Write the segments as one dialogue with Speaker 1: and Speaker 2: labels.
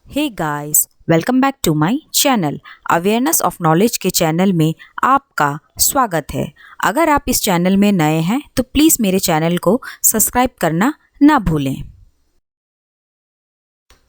Speaker 1: Hey guys, welcome back to my channel. Awareness of knowledge के channel में आपका स्वागत है। अगर आप इस चैनल में नए हैं तो प्लीज़ मेरे चैनल को सब्सक्राइब करना ना भूलें।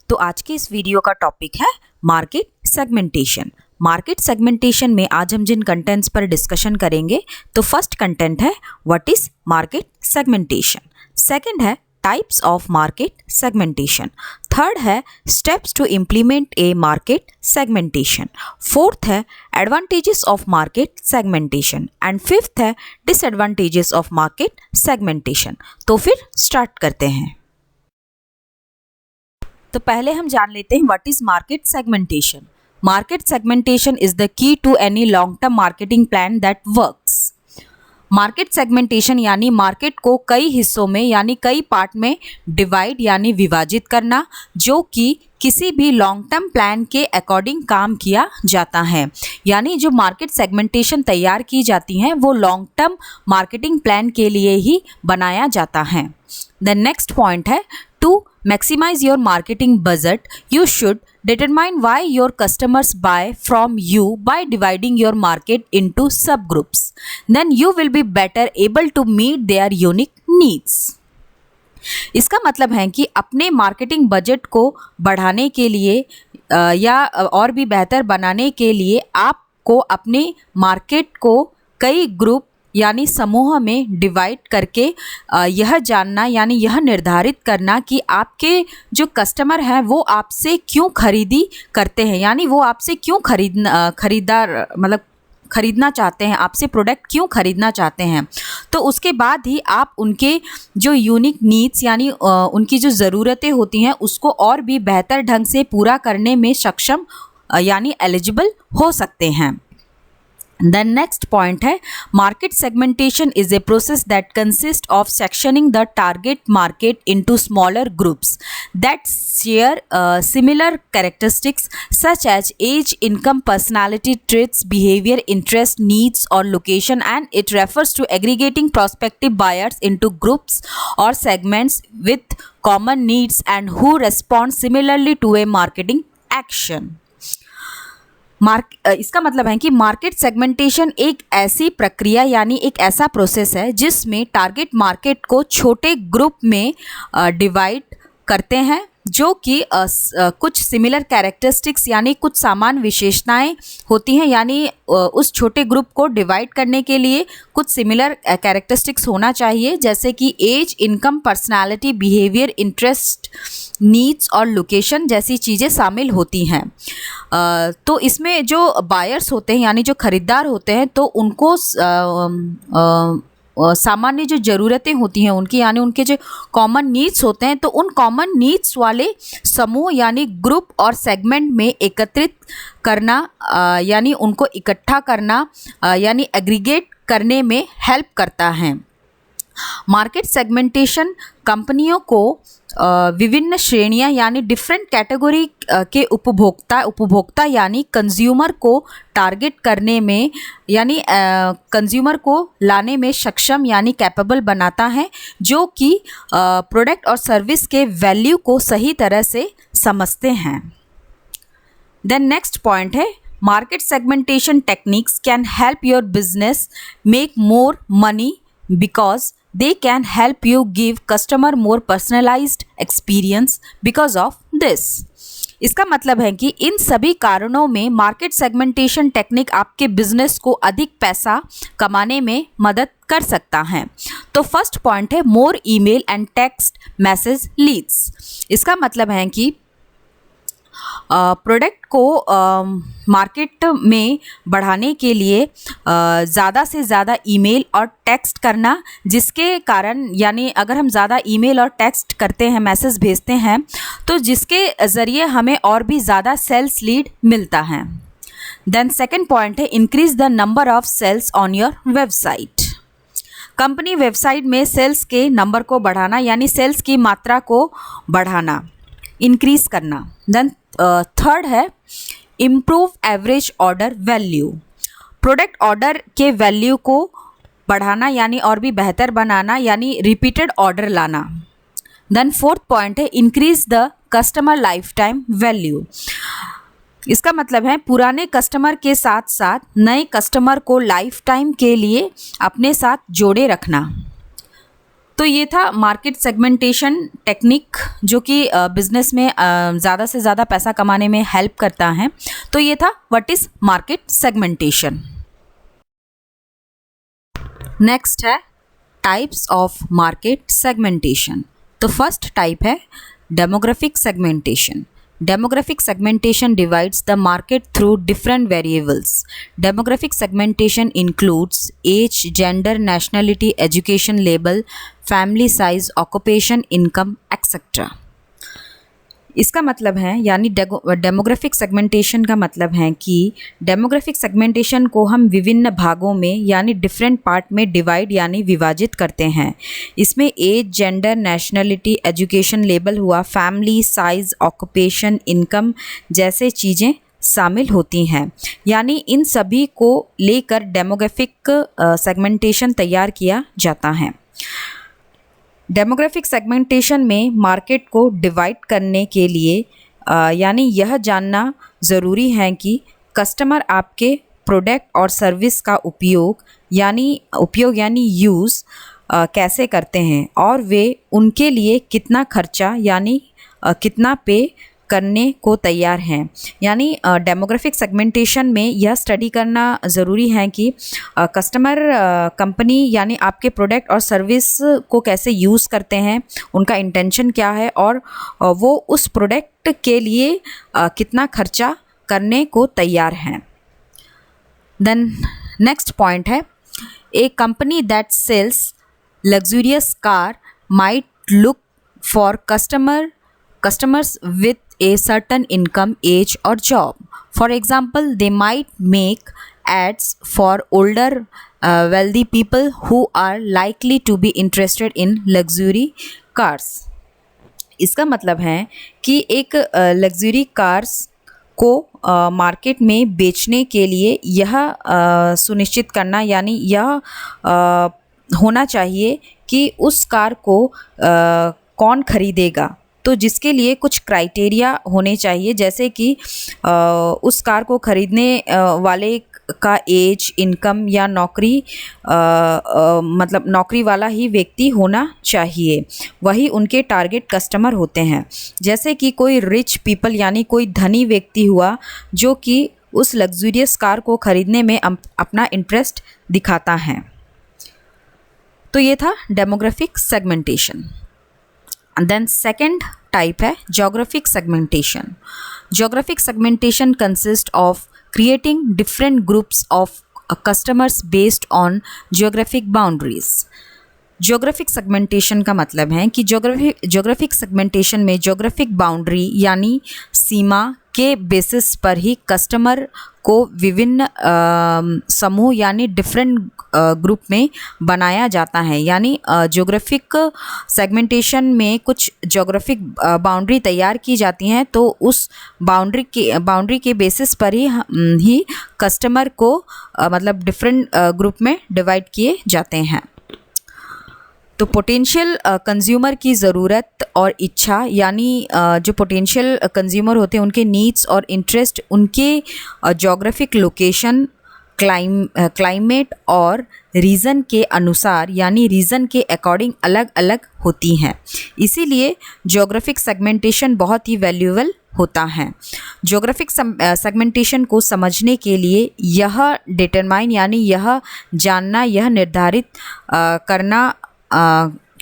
Speaker 1: तो आज के इस वीडियो का टॉपिक है मार्केट सेगमेंटेशन। मार्केट सेगमेंटेशन में आज हम जिन कंटेंट्स पर डिस्कशन करेंगे, तो फर्स्ट कंटेंट है what is market segmentation. Second है types of market segmentation. Third है steps to implement a market segmentation. Fourth है advantages of market segmentation and fifth है डिसएडवांटेजेस ऑफ मार्केट सेगमेंटेशन। तो फिर स्टार्ट करते हैं। तो पहले हम जान लेते हैं what is market segmentation. Market segmentation is the key to any long term marketing plan that works. Market segmentation यानी मार्केट को कई हिस्सों में यानी कई पार्ट में डिवाइड यानी विभाजित करना, जो कि किसी भी लॉन्ग टर्म प्लान के अकॉर्डिंग काम किया जाता है। यानी जो मार्केट सेगमेंटेशन तैयार की जाती हैं वो लॉन्ग टर्म मार्केटिंग प्लान के लिए ही बनाया जाता है। द नेक्स्ट पॉइंट है to maximize your marketing budget, you should determine why your customers buy from you by dividing your market into subgroups. Then you will be better able to meet their unique needs. इसका मतलब है कि अपने marketing budget को बढ़ाने के लिए या और भी बेहतर बनाने के लिए आपको अपने मार्केट को कई ग्रुप यानी समूह में डिवाइड करके यह जानना यानी यह निर्धारित करना कि आपके जो कस्टमर हैं वो आपसे क्यों खरीदी करते हैं, यानी वो आपसे क्यों खरीदना चाहते हैं, आपसे प्रोडक्ट क्यों खरीदना चाहते हैं। तो उसके बाद ही आप उनके जो यूनिक नीड्स यानी उनकी जो ज़रूरतें होती हैं उसको और भी बेहतर ढंग से पूरा करने में सक्षम यानी एलिजिबल हो सकते हैं। The next point है market segmentation is a process that consists of sectioning the target market into smaller groups that share similar characteristics such as age, income, personality traits, behavior, interest, needs or location, and it refers to aggregating prospective buyers into groups or segments with common needs and who respond similarly to a marketing action. इसका मतलब है कि market segmentation एक ऐसी प्रक्रिया यानी एक ऐसा प्रोसेस है जिसमें टारगेट मार्केट को छोटे ग्रुप में डिवाइड करते हैं, जो कि कुछ सिमिलर कैरेक्टरिस्टिक्स यानी कुछ समान विशेषताएं होती हैं। यानी उस छोटे ग्रुप को डिवाइड करने के लिए कुछ सिमिलर कैरेक्टरिस्टिक्स होना चाहिए, जैसे कि age, income, personality, behaviour, interest, needs और लोकेशन जैसी चीज़ें शामिल होती हैं। तो इसमें जो बायर्स होते हैं यानी जो ख़रीदार होते हैं तो उनको सामान्य जो ज़रूरतें होती हैं उनकी यानी उनके जो कॉमन नीड्स होते हैं तो उन कॉमन नीड्स वाले समूह यानी ग्रुप और सेगमेंट में एकत्रित करना यानी उनको इकट्ठा करना यानी एग्रीगेट करने में हेल्प करता है। मार्केट सेगमेंटेशन कंपनियों को विभिन्न श्रेणियां यानी डिफरेंट कैटेगरी के उपभोक्ता यानी कंज्यूमर को टारगेट करने में यानी कंज्यूमर को लाने में सक्षम यानी कैपेबल बनाता है, जो कि प्रोडक्ट और सर्विस के वैल्यू को सही तरह से समझते हैं। देन नेक्स्ट पॉइंट है market segmentation techniques can help your business make more money because they can help you give customer more personalized experience because of this. इसका मतलब है कि इन सभी कारणों में मार्केट सेगमेंटेशन टेक्निक आपके बिजनेस को अधिक पैसा कमाने में मदद कर सकता है। तो फर्स्ट पॉइंट है more email and text message leads. इसका मतलब है कि प्रोडक्ट को मार्केट में बढ़ाने के लिए ज़्यादा से ज़्यादा ईमेल और टेक्स्ट करना, जिसके कारण यानी अगर हम ज़्यादा ईमेल और टेक्स्ट करते हैं, मैसेज भेजते हैं, तो जिसके ज़रिए हमें और भी ज़्यादा सेल्स लीड मिलता है। देन सेकंड पॉइंट है increase the number of sales on your website. Company website में सेल्स के नंबर को बढ़ाना यानी सेल्स की मात्रा को बढ़ाना, इंक्रीज करना। देन थर्ड है improve average order value. Product order के वैल्यू को बढ़ाना यानी और भी बेहतर बनाना यानी रिपीटेड ऑर्डर लाना। देन फोर्थ पॉइंट है increase the customer life time value. इसका मतलब है पुराने कस्टमर के साथ साथ नए कस्टमर को लाइफ टाइम के लिए अपने साथ जोड़े रखना। तो ये था मार्केट सेगमेंटेशन टेक्निक जो कि बिजनेस में ज़्यादा से ज़्यादा पैसा कमाने में हेल्प करता है। तो ये था what is market segmentation. Next है टाइप्स ऑफ मार्केट सेगमेंटेशन। तो फर्स्ट टाइप है demographic segmentation. Demographic segmentation divides the market through different variables. Demographic segmentation includes age, gender, nationality, education level, family size, occupation, income, etc. इसका मतलब है यानी demographic segmentation का मतलब है कि डेमोग्राफिक सेगमेंटेशन को हम विभिन्न भागों में यानी डिफरेंट पार्ट में डिवाइड यानी विभाजित करते हैं। इसमें age, gender, nationality, education level हुआ, फैमिली साइज, ऑक्यूपेशन, इनकम जैसे चीज़ें शामिल होती हैं। यानी इन सभी को लेकर डेमोग्राफिक सेगमेंटेशन तैयार किया जाता है। डेमोग्राफिक सेगमेंटेशन में मार्केट को डिवाइड करने के लिए यानी यह जानना ज़रूरी है कि कस्टमर आपके प्रोडक्ट और सर्विस का उपयोग यानी यूज़ कैसे करते हैं और वे उनके लिए कितना खर्चा यानी कितना पे करने को तैयार हैं। यानी डेमोग्राफिक सेगमेंटेशन में यह स्टडी करना ज़रूरी है कि कस्टमर कंपनी यानी आपके प्रोडक्ट और सर्विस को कैसे यूज़ करते हैं, उनका इंटेंशन क्या है और वो उस प्रोडक्ट के लिए कितना खर्चा करने को तैयार हैं। देन नेक्स्ट पॉइंट है a company that sells luxurious car might look for customers with a certain income, age or job. For example, they might make ads for older wealthy people who are likely to be interested in luxury cars. इसका मतलब है कि एक luxury cars को market में बेचने के लिए यह सुनिश्चित करना यानी यह होना चाहिए कि उस कार को कौन खरीदेगा। तो जिसके लिए कुछ क्राइटेरिया होने चाहिए, जैसे कि उस कार को खरीदने वाले का एज, इनकम या नौकरी मतलब नौकरी वाला ही व्यक्ति होना चाहिए। वही उनके टारगेट कस्टमर होते हैं। जैसे कि कोई रिच पीपल यानी कोई धनी व्यक्ति हुआ जो कि उस लग्जूरियस कार को खरीदने में अपना इंटरेस्ट दिखाता है। तो ये था demographic segmentation. Then second type है geographic segmentation. Geographic segmentation consist of creating different groups of customers based on geographic boundaries. Geographic segmentation का मतलब है कि ज्योग्राफिक सेगमेंटेशन में ज्योग्राफिक बाउंड्री यानी सीमा के बेसिस पर ही कस्टमर को विभिन्न समूह यानी डिफरेंट ग्रुप में बनाया जाता है। यानी ज्योग्राफिक सेगमेंटेशन में कुछ ज्योग्राफिक बाउंड्री तैयार की जाती हैं, तो उस बाउंड्री के बेसिस पर ही कस्टमर को मतलब डिफरेंट ग्रुप में डिवाइड किए जाते हैं। तो पोटेंशियल कंज्यूमर की ज़रूरत और इच्छा यानी जो पोटेंशियल कंज्यूमर होते हैं उनके नीड्स और इंटरेस्ट उनके जोग्राफिक लोकेशन, क्लाइमेट और रीज़न के अनुसार यानी रीज़न के अकॉर्डिंग अलग अलग होती हैं। इसीलिए ज्योग्राफिक सेगमेंटेशन बहुत ही वैल्यूएबल होता है। ज्योग्राफिक सेगमेंटेशन को समझने के लिए यह डिटरमाइन यानी यह जानना, यह निर्धारित करना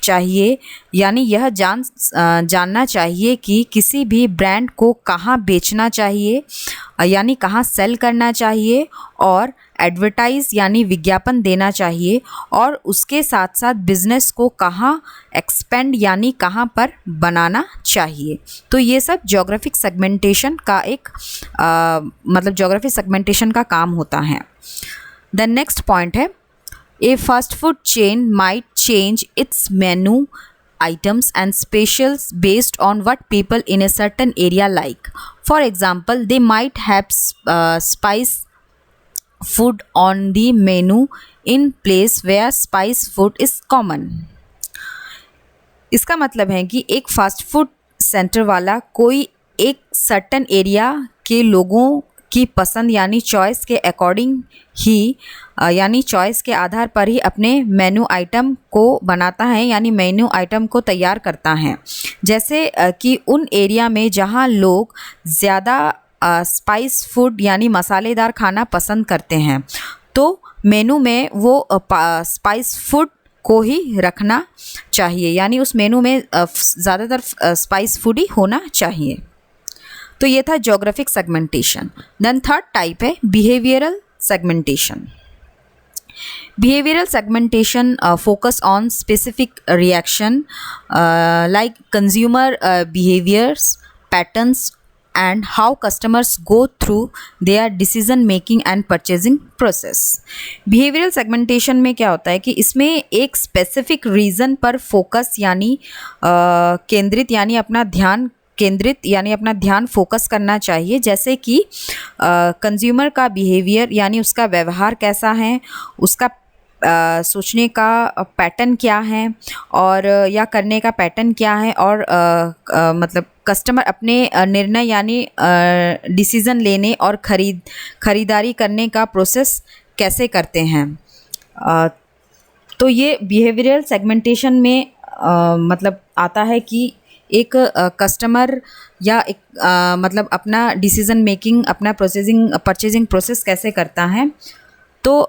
Speaker 1: चाहिए यानी यह जानना चाहिए कि किसी भी ब्रांड को कहाँ बेचना चाहिए यानी कहाँ सेल करना चाहिए और एडवर्टाइज यानी विज्ञापन देना चाहिए और उसके साथ साथ बिजनेस को कहाँ एक्सपेंड यानी कहाँ पर बनाना चाहिए। तो ये सब ज्योग्राफिक सेगमेंटेशन का एक मतलब ज्योग्राफिक सेगमेंटेशन का काम होता है। द नेक्स्ट पॉइंट है A fast food chain might change its menu items and specials based on what people in a certain area like. For example, they might have spice food on the menu in place where spice food is common. इसका मतलब है कि एक fast food centre वाला कोई एक certain area के लोगों की पसंद यानी चॉइस के अकॉर्डिंग ही यानी चॉइस के आधार पर ही अपने मेन्यू आइटम को बनाता है यानी मेन्यू आइटम को तैयार करता है। जैसे कि उन एरिया में जहां लोग ज़्यादा स्पाइस फूड यानी मसालेदार खाना पसंद करते हैं तो मेनू में वो स्पाइस फूड को ही रखना चाहिए यानी उस मेनू में ज़्यादातर स्पाइस फूड ही होना चाहिए। तो ये था geographic segmentation. Then third type है behavioural segmentation. Behavioral segmentation focus on specific reaction like consumer behaviors, patterns, and how customers go through their decision making and purchasing process. Behavioral segmentation में क्या होता है कि इसमें एक specific reason पर focus यानी केंद्रित यानी अपना ध्यान केंद्रित यानी अपना ध्यान फोकस करना चाहिए। जैसे कि कंज्यूमर का बिहेवियर यानी उसका व्यवहार कैसा है, उसका सोचने का पैटर्न क्या है और या करने का पैटर्न क्या है और मतलब कस्टमर अपने निर्णय यानी डिसीज़न लेने और खरीदारी करने का प्रोसेस कैसे करते हैं। तो ये बिहेवियरल सेगमेंटेशन में मतलब आता है कि एक कस्टमर या एक मतलब अपना डिसीज़न मेकिंग अपना परचेजिंग प्रोसेस कैसे करता है। तो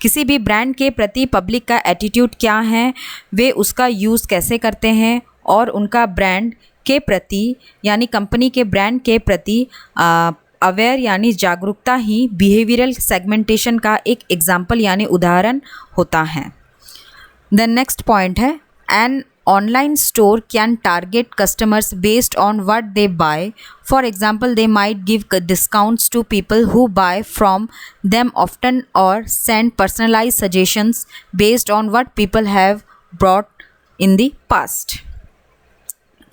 Speaker 1: किसी भी ब्रांड के प्रति पब्लिक का एटीट्यूड क्या है, वे उसका यूज़ कैसे करते हैं और उनका ब्रांड के प्रति यानी कंपनी के ब्रांड के प्रति अवेयर यानी जागरूकता ही बिहेवियरल सेगमेंटेशन का एक एग्जाम्पल यानी उदाहरण होता है। देन नेक्स्ट पॉइंट है N online store can target customers based on what they buy. For example, they might give discounts to people who buy from them often or send personalized suggestions based on what people have bought in the past.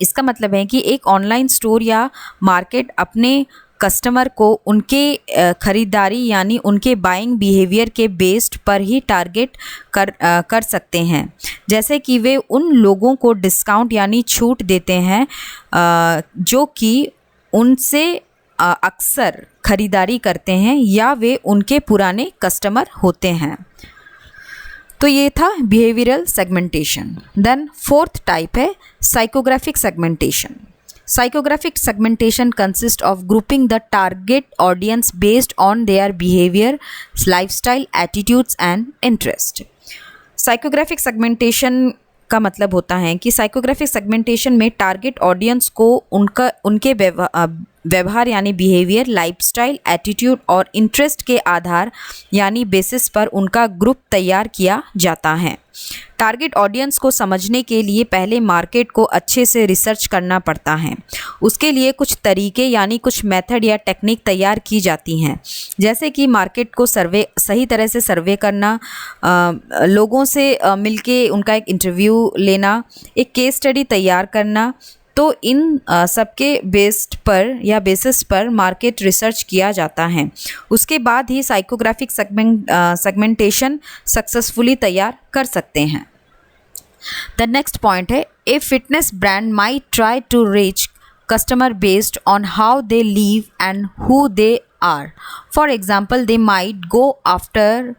Speaker 1: इसका मतलब है कि एक online store या market अपने customer को उनके ख़रीदारी यानी उनके बाइंग बिहेवियर के बेस्ड पर ही टारगेट कर सकते हैं। जैसे कि वे उन लोगों को डिस्काउंट यानी छूट देते हैं जो कि उनसे अक्सर ख़रीदारी करते हैं या वे उनके पुराने कस्टमर होते हैं। तो ये था behavioural segmentation. Then fourth type है psychographic segmentation. Psychographic segmentation consists of grouping the target audience based on their behavior, lifestyle, attitudes and interest. Psychographic segmentation का मतलब होता है कि साइकोग्राफिक सेगमेंटेशन में टारगेट ऑडियंस को उनके व्यवहार यानी बिहेवियर, लाइफस्टाइल, एटीट्यूड और इंटरेस्ट के आधार यानी बेसिस पर उनका ग्रुप तैयार किया जाता है। टारगेट ऑडियंस को समझने के लिए पहले मार्केट को अच्छे से रिसर्च करना पड़ता है। उसके लिए कुछ तरीके यानी कुछ मेथड या टेक्निक तैयार की जाती हैं, जैसे कि मार्केट को सही तरह से सर्वे करना, लोगों से मिलके उनका एक इंटरव्यू लेना, एक केस स्टडी तैयार करना। तो इन सबके बेस्ड पर या बेसिस पर मार्केट रिसर्च किया जाता है। उसके बाद ही साइकोग्राफिक सेगमेंटेशन सक्सेसफुली तैयार कर सकते हैं। द नेक्स्ट पॉइंट है a fitness brand might try to reach customer based on how they live and who they are. For example, they might go after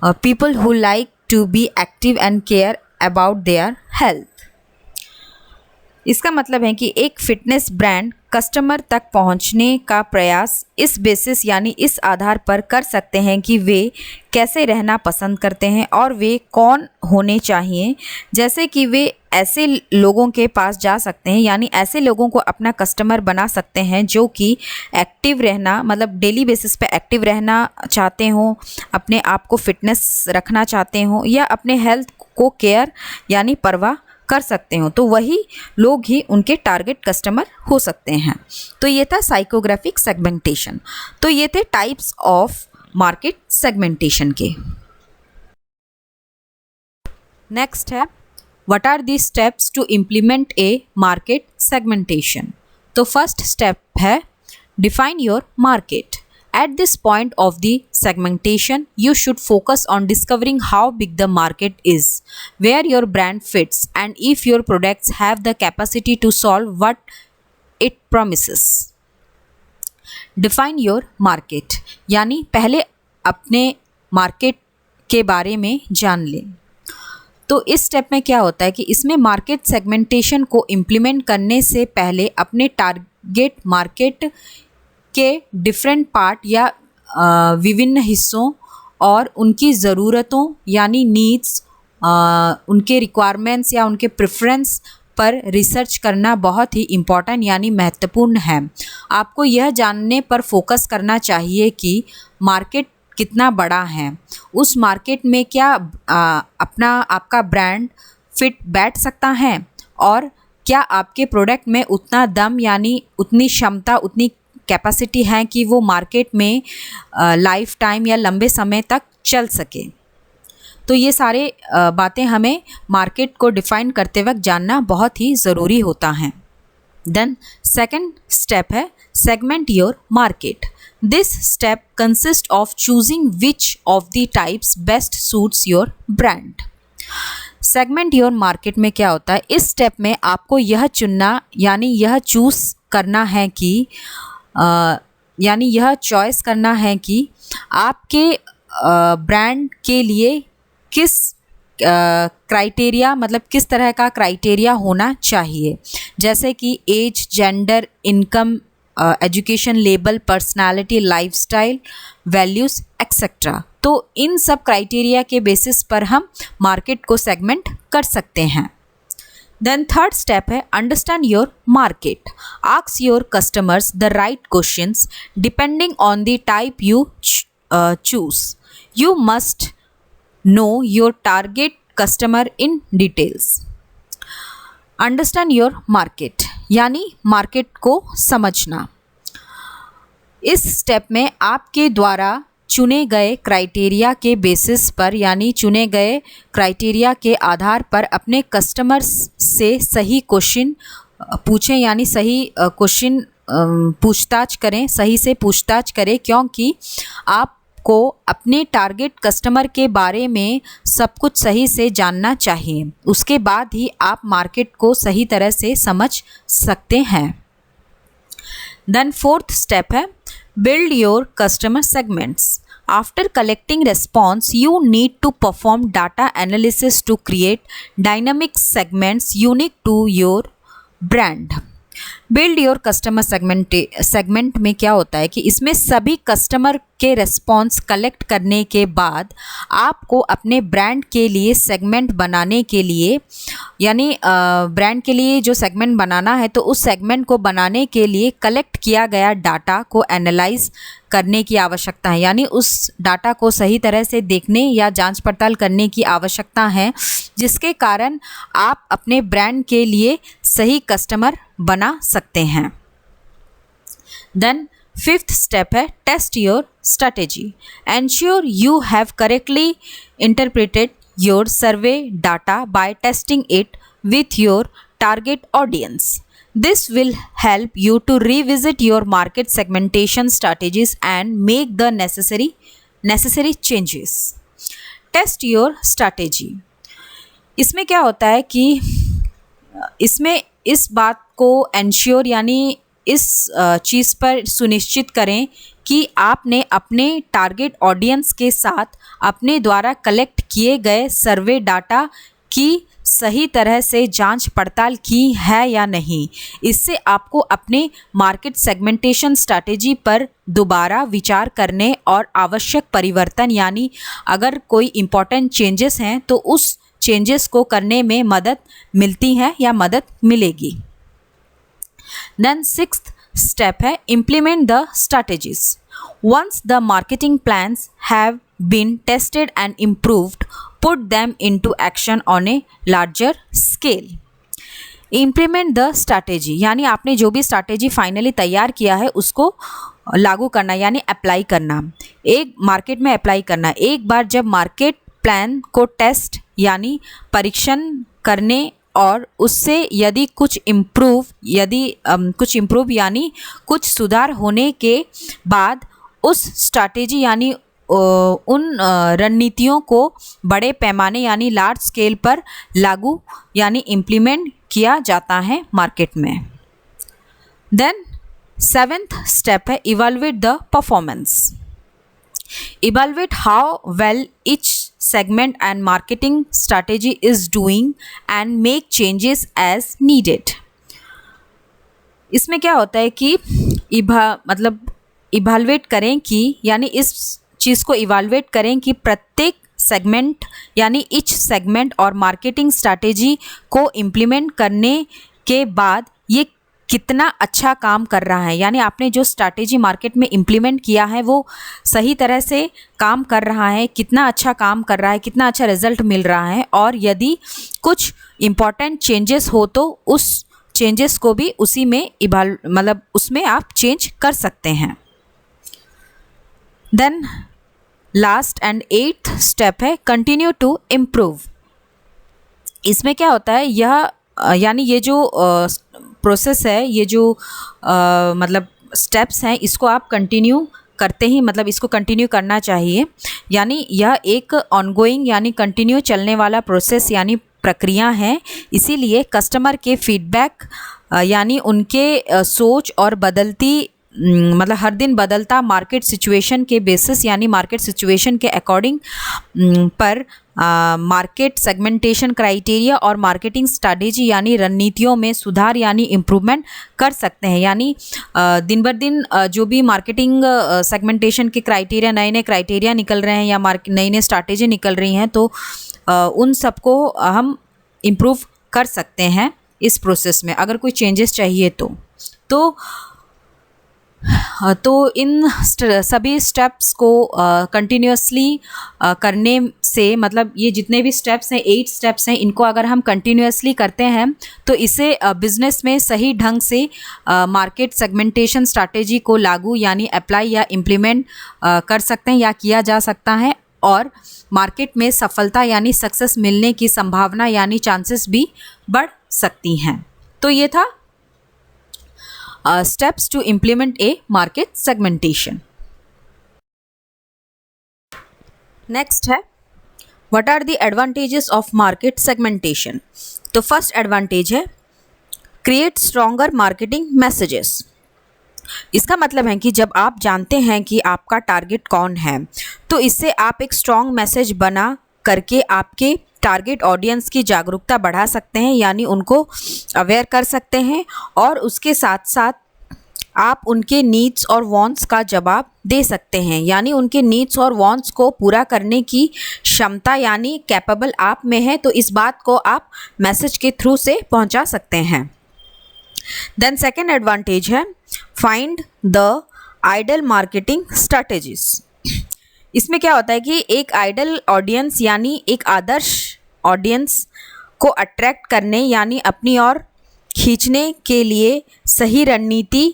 Speaker 1: people who like to be active and care about their health. इसका मतलब है कि एक fitness brand customer तक पहुंचने का प्रयास इस बेसिस यानी इस आधार पर कर सकते हैं कि वे कैसे रहना पसंद करते हैं और वे कौन होने चाहिए। जैसे कि वे ऐसे लोगों के पास जा सकते हैं यानी ऐसे लोगों को अपना कस्टमर बना सकते हैं जो कि एक्टिव रहना मतलब डेली बेसिस पे एक्टिव रहना चाहते हों, अपने आप को फिटनेस रखना चाहते हों या अपने हेल्थ को केयर यानी परवाह कर सकते हो, तो वही लोग ही उनके टारगेट कस्टमर हो सकते हैं। तो ये था साइकोग्राफिक सेगमेंटेशन। तो ये थे टाइप्स ऑफ मार्केट सेगमेंटेशन के। नेक्स्ट है what are the steps to implement a market segmentation. तो फर्स्ट स्टेप है define your market. At this point of the segmentation, you should focus on discovering how big the market is, where your brand fits, and if your products have the capacity to solve what it promises. Define your market, यानी पहले अपने market के बारे में जान लें। तो इस स्टेप में क्या होता है कि इसमें मार्केट सेगमेंटेशन को इम्प्लीमेंट करने से पहले अपने टारगेट मार्केट के डिफरेंट पार्ट या विभिन्न हिस्सों और उनकी ज़रूरतों यानी नीड्स, उनके रिक्वायरमेंट्स या उनके प्रेफरेंस पर रिसर्च करना बहुत ही इम्पॉर्टेंट यानी महत्वपूर्ण है। आपको यह जानने पर फोकस करना चाहिए कि मार्केट कितना बड़ा है, उस मार्केट में क्या आपका ब्रांड फिट बैठ सकता है और क्या आपके प्रोडक्ट में उतना दम यानी उतनी क्षमता, उतनी कैपेसिटी है कि वो मार्केट में लाइफ टाइम या लंबे समय तक चल सके। तो ये सारे बातें हमें मार्केट को डिफाइन करते वक्त जानना बहुत ही ज़रूरी होता है। देन सेकंड स्टेप है segment your market. This step consist of choosing which of the types best suits your brand. Segment your market में क्या होता है, इस स्टेप में आपको यह चुनना यानी यह चूज़ करना है कि यानी यह चॉइस करना है कि आपके ब्रांड के लिए किस क्राइटेरिया मतलब किस तरह का क्राइटेरिया होना चाहिए, जैसे कि age, gender, income, education level, personality, lifestyle, values etcetera. तो इन सब क्राइटेरिया के बेसिस पर हम मार्केट को सेगमेंट कर सकते हैं। देन थर्ड स्टेप है understand your market. Ask your customers the right questions depending on the type you choose. You must know your target customer in details. Understand your market यानी market को समझना। इस step में आपके द्वारा चुने गए क्राइटेरिया के बेसिस पर यानी चुने गए क्राइटेरिया के आधार पर अपने कस्टमर्स से सही क्वेश्चन पूछें यानी सही क्वेश्चन पूछताछ करें, सही से पूछताछ करें, क्योंकि आप को अपने टारगेट कस्टमर के बारे में सब कुछ सही से जानना चाहिए। उसके बाद ही आप मार्केट को सही तरह से समझ सकते हैं। देन फोर्थ स्टेप है build your customer segments. After collecting response you need to perform data analysis to create dynamic segments unique to your brand. Build your customer segment में क्या होता है कि इसमें सभी कस्टमर के रेस्पॉन्स कलेक्ट करने के बाद आपको अपने ब्रांड के लिए सेगमेंट बनाने के लिए यानी ब्रांड के लिए जो सेगमेंट बनाना है तो उस सेगमेंट को बनाने के लिए कलेक्ट किया गया डाटा को एनालाइज करने की आवश्यकता है, यानी उस डाटा को सही तरह से देखने या जांच पड़ताल करने की आवश्यकता है, जिसके कारण आप अपने ब्रांड के लिए सही कस्टमर बना सकते हैं। देन फिफ्थ स्टेप है test your strategy. Ensure you have correctly interpreted your survey data by testing it with your target audience. This will help you to revisit your market segmentation strategies and make the necessary changes. Test your strategy. इसमें क्या होता है कि इसमें इस बात को ensure यानी इस चीज़ पर सुनिश्चित करें कि आपने अपने टारगेट ऑडियंस के साथ अपने द्वारा कलेक्ट किए गए सर्वे डाटा की सही तरह से जांच पड़ताल की है या नहीं। इससे आपको अपने मार्केट सेगमेंटेशन स्ट्रैटेजी पर दोबारा विचार करने और आवश्यक परिवर्तन यानी अगर कोई इम्पॉर्टेंट चेंजेस हैं तो उस चेंजेस को करने में मदद मिलती है या मदद मिलेगी। देन सिक्स्थ स्टेप है implement the strategies. Once the marketing plans have been tested and improved, put them into action on a larger scale. Implement the strategy यानी आपने जो भी स्ट्रैटेजी फाइनली तैयार किया है उसको लागू करना यानी अप्लाई करना, एक मार्केट में अप्लाई करना। एक बार जब मार्केट प्लान को टेस्ट यानी परीक्षण करने और उससे यदि कुछ इम्प्रूव यानी कुछ सुधार होने के बाद उस स्ट्रैटेजी यानी उन रणनीतियों को बड़े पैमाने यानी लार्ज स्केल पर लागू यानी इम्प्लीमेंट किया जाता है मार्केट में। देन 7th स्टेप है evaluate the performance. Evaluate how well each segment and marketing strategy is doing and make changes as needed। इसमें क्या होता है कि इवैल्यूएट करें कि यानी इस चीज़ को इवैल्यूएट करें कि प्रत्येक सेगमेंट यानी ईच सेगमेंट और मार्केटिंग स्ट्रैटेजी को इम्प्लीमेंट करने के बाद ये कितना अच्छा काम कर रहा है, यानी आपने जो स्ट्रैटेजी मार्केट में इम्प्लीमेंट किया है वो सही तरह से काम कर रहा है, कितना अच्छा काम कर रहा है, कितना अच्छा रिजल्ट मिल रहा है, और यदि कुछ इम्पॉर्टेंट चेंजेस हो तो उस चेंजेस को भी उसी में उसमें आप चेंज कर सकते हैं। Then last and 8th step है कंटिन्यू टू इम्प्रूव। इसमें क्या होता है, यह यानी ये जो प्रोसेस है, ये जो स्टेप्स हैं, इसको आप कंटिन्यू करते ही इसको कंटिन्यू करना चाहिए। यानी यह एक ऑनगोइंग यानी कंटिन्यू चलने वाला प्रोसेस यानी प्रक्रिया है। इसीलिए कस्टमर के फीडबैक यानी उनके सोच और बदलती हर दिन बदलता मार्केट सिचुएशन के बेसिस यानी मार्केट सिचुएशन के अकॉर्डिंग पर मार्केट सेगमेंटेशन क्राइटेरिया और मार्केटिंग स्ट्रैटेजी यानी रणनीतियों में सुधार यानी इम्प्रूवमेंट कर सकते हैं। यानी दिन बर दिन जो भी मार्केटिंग सेगमेंटेशन के क्राइटेरिया नए क्राइटेरिया निकल रहे हैं या नई स्ट्रैटेजी निकल रही हैं, तो उन सबको हम इम्प्रूव कर सकते हैं इस प्रोसेस में अगर कोई चेंजेस चाहिए तो इन सभी स्टेप्स को कंटिन्यूसली करने से ये जितने भी स्टेप्स हैं 8 स्टेप्स हैं, इनको अगर हम कंटिन्यूसली करते हैं तो इसे बिज़नेस में सही ढंग से मार्केट सेगमेंटेशन स्ट्रैटेजी को लागू यानी अप्लाई या इम्प्लीमेंट कर सकते हैं या किया जा सकता है, और मार्केट में सफलता यानी सक्सेस मिलने की संभावना यानी चांसेस भी बढ़ सकती हैं। तो ये था steps to implement a market segmentation. Next है what are the advantages of market segmentation। तो फर्स्ट एडवांटेज है create stronger marketing messages। इसका मतलब है कि जब आप जानते हैं कि आपका टारगेट कौन है तो इससे आप एक स्ट्रॉन्ग मैसेज बना करके आपके टारगेट ऑडियंस की जागरूकता बढ़ा सकते हैं यानी उनको अवेयर कर सकते हैं, और उसके साथ साथ आप उनके नीड्स और वांट्स का जवाब दे सकते हैं यानी उनके नीड्स और वांट्स को पूरा करने की क्षमता यानी कैपेबल आप में है, तो इस बात को आप मैसेज के थ्रू से पहुंचा सकते हैं। देन सेकेंड एडवांटेज है find the ideal marketing strategies. इसमें क्या होता है कि एक आइडल ऑडियंस यानी एक आदर्श ऑडियंस को अट्रैक्ट करने यानी अपनी ओर खींचने के लिए सही रणनीति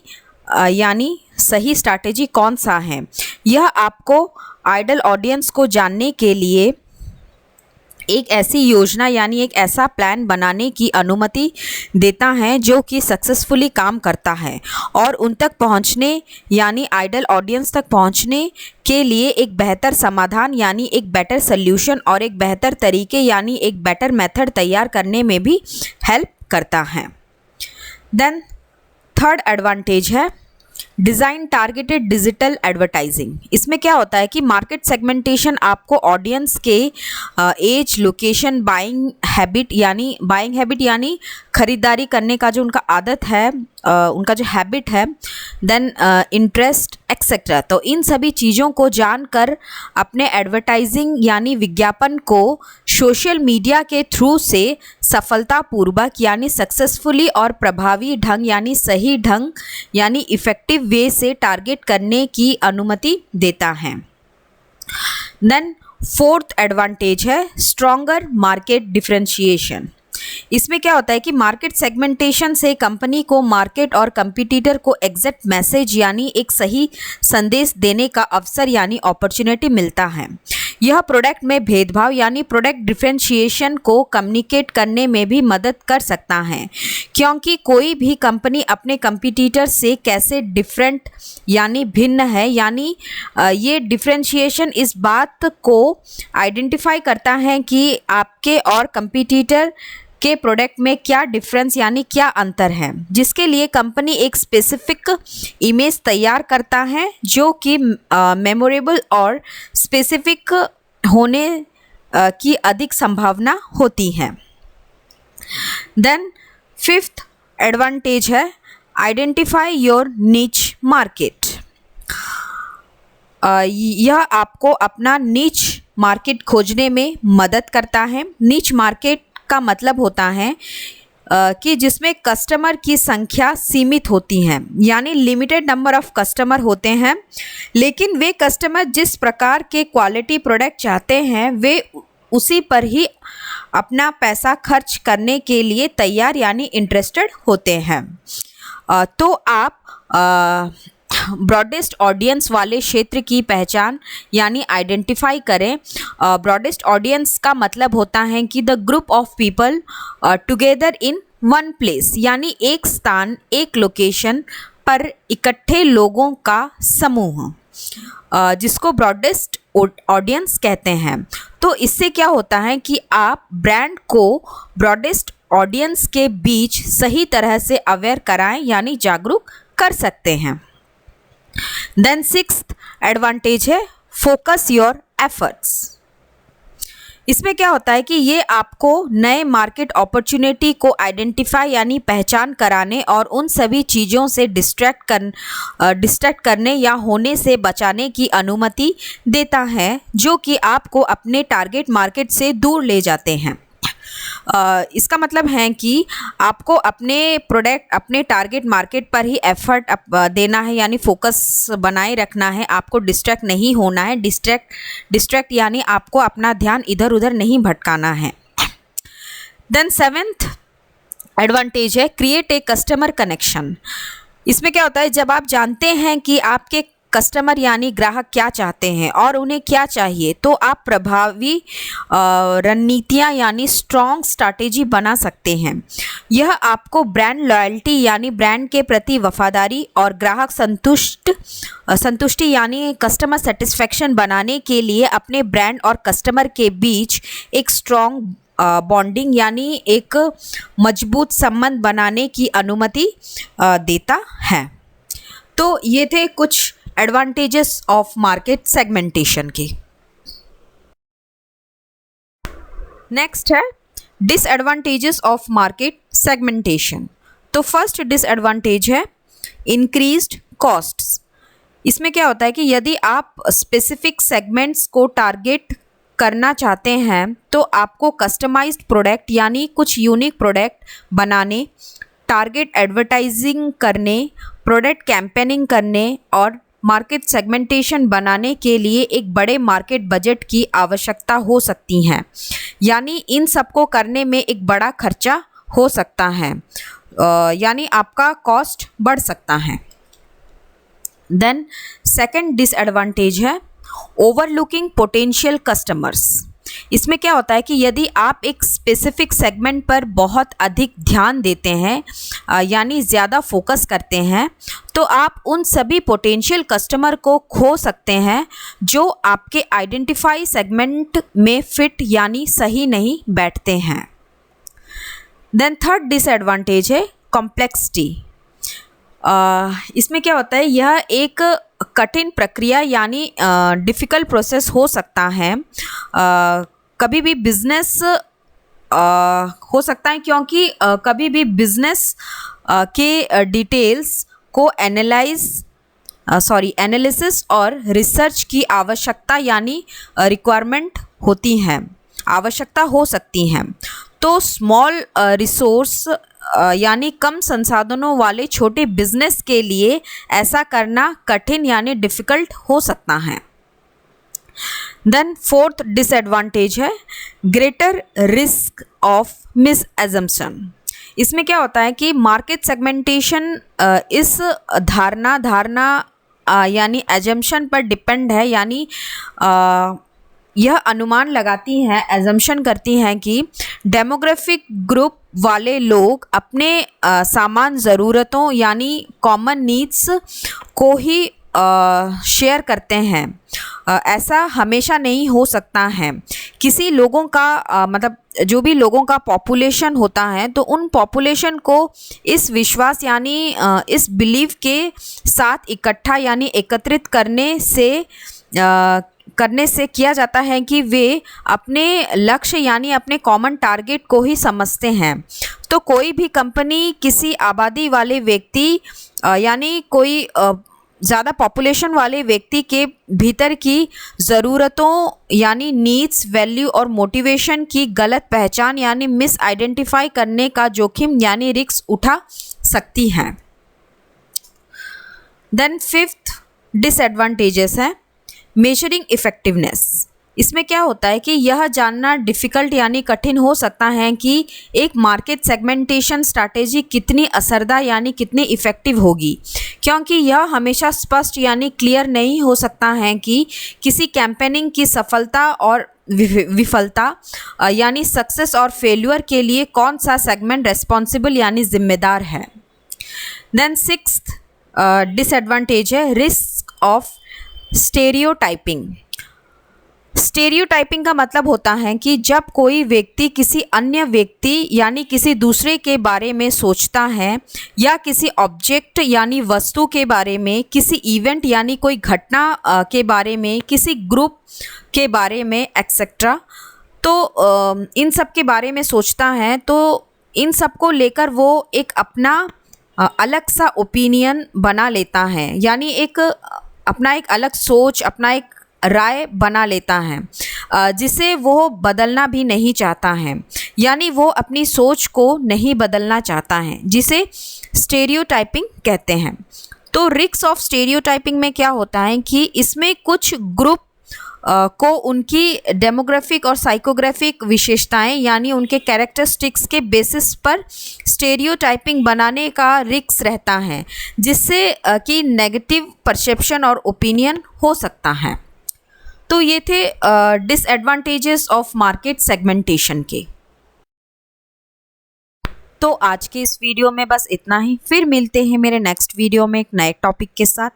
Speaker 1: यानी सही स्ट्रैटेजी कौन सा है, यह आपको आइडल ऑडियंस को जानने के लिए एक ऐसी योजना यानी एक ऐसा प्लान बनाने की अनुमति देता है जो कि सक्सेसफुली काम करता है, और उन तक पहुंचने यानी आइडल ऑडियंस तक पहुंचने के लिए एक बेहतर समाधान यानी एक बेटर सल्यूशन और एक बेहतर तरीके यानी एक बेटर मेथड तैयार करने में भी हेल्प करता है। देन थर्ड एडवांटेज है डिज़ाइन टारगेटेड डिजिटल एडवर्टाइजिंग। इसमें क्या होता है कि मार्केट सेगमेंटेशन आपको ऑडियंस के एज, लोकेशन, बाइंग हैबिट यानी ख़रीदारी करने का जो उनका आदत है, उनका जो हैबिट है, देन इंटरेस्ट एक्सेट्रा, तो इन सभी चीज़ों को जानकर अपने एडवर्टाइजिंग यानी विज्ञापन को सोशल मीडिया के थ्रू से सफलतापूर्वक यानी सक्सेसफुली और प्रभावी ढंग यानी सही ढंग यानी इफ़ेक्टिव वे से टारगेट करने की अनुमति देता है। देन फोर्थ एडवांटेज है स्ट्रॉन्गर मार्केट डिफरेंशिएशन। इसमें क्या होता है कि मार्केट सेगमेंटेशन से कंपनी को मार्केट और कंपटीटर को एग्जैक्ट मैसेज यानी एक सही संदेश देने का अवसर यानी अपॉर्चुनिटी मिलता है। यह प्रोडक्ट में भेदभाव यानी प्रोडक्ट डिफरेंशिएशन को कम्युनिकेट करने में भी मदद कर सकता है, क्योंकि कोई भी कंपनी अपने कंपटीटर से कैसे डिफरेंट यानी भिन्न है, यानी ये डिफरेंशिएशन इस बात को आइडेंटिफाई करता है कि आपके और कंपटीटर के प्रोडक्ट में क्या डिफरेंस यानी क्या अंतर है, जिसके लिए कंपनी एक स्पेसिफिक इमेज तैयार करता है जो कि मेमोरेबल और स्पेसिफिक होने की अधिक संभावना होती है। देन फिफ्थ एडवांटेज है आइडेंटिफाई योर नीच मार्केट। यह आपको अपना नीच मार्केट खोजने में मदद करता है। नीच मार्केट का मतलब होता है कि जिसमें कस्टमर की संख्या सीमित होती है, यानी लिमिटेड नंबर ऑफ कस्टमर होते हैं, लेकिन वे कस्टमर जिस प्रकार के क्वालिटी प्रोडक्ट चाहते हैं वे उसी पर ही अपना पैसा खर्च करने के लिए तैयार यानी इंटरेस्टेड होते हैं। तो आप ब्रॉडेस्ट ऑडियंस वाले क्षेत्र की पहचान यानी आइडेंटिफाई करें। ब्रॉडेस्ट ऑडियंस का मतलब होता है कि the group of people together in one place, यानी एक स्थान एक लोकेशन पर इकट्ठे लोगों का समूह, जिसको ब्रॉडेस्ट ऑडियंस कहते हैं। तो इससे क्या होता है कि आप ब्रांड को ब्रॉडेस्ट ऑडियंस के बीच सही तरह से अवेयर कराएं यानी जागरूक कर सकते हैं। देन सिक्स्थ एडवांटेज है फोकस योर एफर्ट्स। इसमें क्या होता है कि ये आपको नए मार्केट अपॉर्चुनिटी को आइडेंटिफाई यानी पहचान कराने और उन सभी चीज़ों से डिस्ट्रैक्ट करने या होने से बचाने की अनुमति देता है जो कि आपको अपने टारगेट मार्केट से दूर ले जाते हैं। इसका मतलब है कि आपको अपने प्रोडक्ट अपने टारगेट मार्केट पर ही एफर्ट देना है यानी फोकस बनाए रखना है, आपको डिस्ट्रैक्ट नहीं होना है। डिस्ट्रैक्ट यानी आपको अपना ध्यान इधर उधर नहीं भटकाना है। देन सेवेंथ एडवांटेज है क्रिएट ए कस्टमर कनेक्शन। इसमें क्या होता है, जब आप जानते हैं कि आपके कस्टमर यानी ग्राहक क्या चाहते हैं और उन्हें क्या चाहिए, तो आप प्रभावी रणनीतियाँ यानी स्ट्रॉन्ग स्ट्रैटेजी बना सकते हैं। यह आपको ब्रांड लॉयल्टी यानी ब्रांड के प्रति वफादारी और ग्राहक संतुष्टि यानी कस्टमर सेटिस्फेक्शन बनाने के लिए अपने ब्रांड और कस्टमर के बीच एक स्ट्रॉन्ग बॉन्डिंग यानी एक मजबूत संबंध बनाने की अनुमति देता है। तो ये थे कुछ एडवांटेजेस ऑफ मार्केट सेगमेंटेशन की। नेक्स्ट है डिसएडवांटेजेस ऑफ मार्केट सेगमेंटेशन। तो फर्स्ट डिसएडवांटेज है इंक्रीज्ड कॉस्ट्स। इसमें क्या होता है कि यदि आप स्पेसिफिक सेगमेंट्स को टारगेट करना चाहते हैं तो आपको कस्टमाइज्ड प्रोडक्ट यानी कुछ यूनिक प्रोडक्ट बनाने, टारगेट एडवर्टाइजिंग करने, प्रोडक्ट कैंपेनिंग करने और मार्केट सेगमेंटेशन बनाने के लिए एक बड़े मार्केट बजट की आवश्यकता हो सकती है, यानी इन सबको करने में एक बड़ा खर्चा हो सकता है, यानी आपका कॉस्ट बढ़ सकता है। देन सेकंड डिसएडवांटेज है ओवरलुकिंग पोटेंशियल कस्टमर्स। इसमें क्या होता है कि यदि आप एक स्पेसिफिक सेगमेंट पर बहुत अधिक ध्यान देते हैं यानी ज़्यादा फोकस करते हैं, तो आप उन सभी पोटेंशियल कस्टमर को खो सकते हैं जो आपके आइडेंटिफाई सेगमेंट में फिट यानी सही नहीं बैठते हैं। देन थर्ड डिसएडवांटेज है कॉम्प्लेक्सिटी। इसमें क्या होता है, यह एक कठिन प्रक्रिया यानी डिफ़िकल्ट प्रोसेस हो सकता है। कभी भी बिजनेस हो सकता है क्योंकि कभी भी बिजनेस के डिटेल्स को एनालिसिस और रिसर्च की आवश्यकता यानी रिक्वायरमेंट होती हैं, आवश्यकता हो सकती हैं। तो स्मॉल रिसोर्स यानी कम संसाधनों वाले छोटे बिजनेस के लिए ऐसा करना कठिन यानी डिफ़िकल्ट हो सकता है। देन फोर्थ डिसएडवांटेज है greater risk of miss assumption. इसमें क्या होता है कि मार्केट सेगमेंटेशन इस धारणा यानी एजम्पशन पर डिपेंड है, यानी यह अनुमान लगाती हैं, एजम्पशन करती हैं कि डेमोग्राफिक ग्रुप वाले लोग अपने सामान ज़रूरतों यानी कॉमन नीड्स को ही शेयर करते हैं। ऐसा हमेशा नहीं हो सकता है। किसी लोगों का मतलब जो भी लोगों का पॉपुलेशन होता है तो उन पॉपुलेशन को इस विश्वास यानी इस बिलीव के साथ इकट्ठा यानी एकत्रित करने से किया जाता है कि वे अपने लक्ष्य यानी अपने कॉमन टारगेट को ही समझते हैं। तो कोई भी कंपनी किसी आबादी वाले व्यक्ति यानी कोई ज़्यादा पॉपुलेशन वाले व्यक्ति के भीतर की ज़रूरतों यानी नीड्स, वैल्यू और मोटिवेशन की गलत पहचान यानी मिस आइडेंटिफाई करने का जोखिम यानी रिस्क उठा सकती हैं। देन फिफ्थ डिसएडवांटेजेस है मेजरिंग इफ़ेक्टिवनेस। इसमें क्या होता है कि यह जानना डिफ़िकल्ट यानी कठिन हो सकता है कि एक मार्केट सेगमेंटेशन स्ट्रैटेजी कितनी असरदार यानी कितनी इफ़ेक्टिव होगी, क्योंकि यह हमेशा स्पष्ट यानी क्लियर नहीं हो सकता है कि किसी कैंपेनिंग की सफलता और विफलता यानी सक्सेस और फेल्यूर के लिए कौन सा सेगमेंट रेस्पॉन्सिबल यानी जिम्मेदार है। देन सिक्स्थ डिसएडवांटेज है रिस्क ऑफ स्टेरियोटाइपिंग। स्टेरियोटाइपिंग का मतलब होता है कि जब कोई व्यक्ति किसी अन्य व्यक्ति यानी किसी दूसरे के बारे में सोचता है या किसी ऑब्जेक्ट यानी वस्तु के बारे में, किसी इवेंट यानी कोई घटना के बारे में, किसी ग्रुप के बारे में एक्सेट्रा, तो इन सब के बारे में सोचता है तो इन सब को लेकर वो एक अपना अलग सा ओपिनियन बना लेता है यानी अपना एक अलग सोच, अपना एक राय बना लेता है जिसे वो बदलना भी नहीं चाहता है यानी वो अपनी सोच को नहीं बदलना चाहता है, जिसे स्टेरियोटाइपिंग कहते हैं। तो रिस्क ऑफ स्टेरियोटाइपिंग में क्या होता है कि इसमें कुछ ग्रुप को उनकी डेमोग्राफिक और साइकोग्राफिक विशेषताएं यानी उनके कैरेक्टरिस्टिक्स के बेसिस पर स्टेरियोटाइपिंग बनाने का रिस्क रहता है, जिससे कि नेगेटिव परसेप्शन और ओपिनियन हो सकता है। तो ये थे डिसएडवांटेजेस ऑफ मार्केट सेगमेंटेशन के। तो आज के इस वीडियो में बस इतना ही, फिर मिलते हैं मेरे नेक्स्ट वीडियो में एक नए टॉपिक के साथ।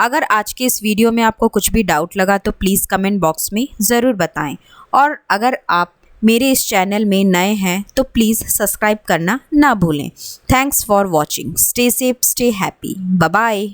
Speaker 1: अगर आज के इस वीडियो में आपको कुछ भी डाउट लगा तो प्लीज़ कमेंट बॉक्स में ज़रूर बताएं, और अगर आप मेरे इस चैनल में नए हैं तो प्लीज़ सब्सक्राइब करना ना भूलें। Thanks for watching. Stay safe, stay happy, bye bye.